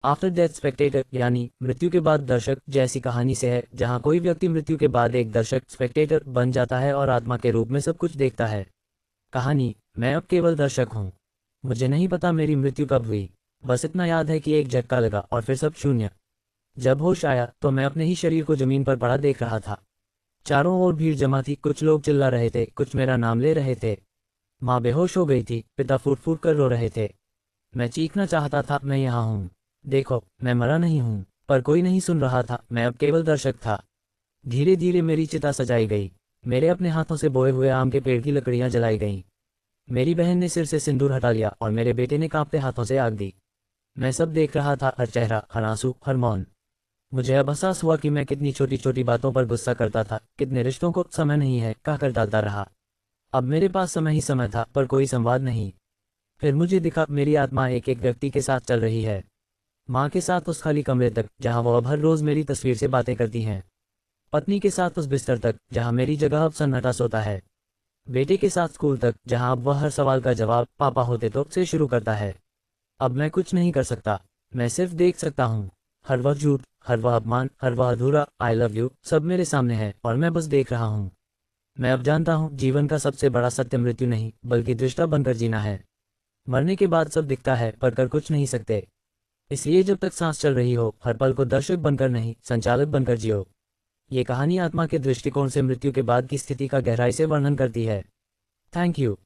After death Spectator यानी मृत्यु के बाद दर्शक जैसी कहानी से है, जहां कोई व्यक्ति मृत्यु के बाद एक दर्शक स्पेक्टेटर बन जाता है और आत्मा के रूप में सब कुछ देखता है। कहानी, मैं अब केवल दर्शक हूँ। मुझे नहीं पता मेरी मृत्यु कब हुई, बस इतना याद है कि एक झटका लगा और फिर सब शून्य। जब होश आया तो मैं अपने ही शरीर को जमीन पर पड़ा देख रहा था। चारों ओर भीड़ जमा थी, कुछ लोग चिल्ला रहे थे, कुछ मेरा नाम ले रहे थे। माँ बेहोश हो गई थी, पिता फूट फूट कर रो रहे थे। मैं चीखना चाहता था, मैं यहाँ हूँ, देखो मैं मरा नहीं हूँ, पर कोई नहीं सुन रहा था। मैं अब केवल दर्शक था। धीरे धीरे मेरी चिता सजाई गई, मेरे अपने हाथों से बोए हुए आम के पेड़ की लकड़ियां जलाई गईं। मेरी बहन ने सिर से सिंदूर हटा लिया और मेरे बेटे ने कांपते हाथों से आग दी। मैं सब देख रहा था, हर चेहरा, हर आंसू, हर मौन। मुझे अब एहसास हुआ कि मैं कितनी छोटी छोटी बातों पर गुस्सा करता था, कितने रिश्तों को समय नहीं है कहकर डालता रहा। अब मेरे पास समय ही समय था, पर कोई संवाद नहीं। फिर मुझे दिखा मेरी आत्मा एक एक व्यक्ति के साथ चल रही है। माँ के साथ उस खाली कमरे तक जहाँ वो अब हर रोज मेरी तस्वीर से बातें करती हैं। पत्नी के साथ उस बिस्तर तक जहाँ मेरी जगह अब सन्नाटा सोता है। बेटे के साथ स्कूल तक जहाँ अब वह हर सवाल का जवाब पापा होते तो से शुरू करता है। अब मैं कुछ नहीं कर सकता, मैं सिर्फ देख सकता हूँ। हर वह झूठ, हर वह अपमान, हर वह अधूरा आई लव यू सब मेरे सामने है और मैं बस देख रहा हूँ। मैं अब जानता हूँ जीवन का सबसे बड़ा सत्य मृत्यु नहीं बल्कि दृष्टा बनकर जीना है। मरने के बाद सब दिखता है पर कर कुछ नहीं सकते। इसलिए जब तक सांस चल रही हो हर पल को दर्शक बनकर नहीं संचालक बनकर जियो। ये कहानी आत्मा के दृष्टिकोण से मृत्यु के बाद की स्थिति का गहराई से वर्णन करती है। Thank you.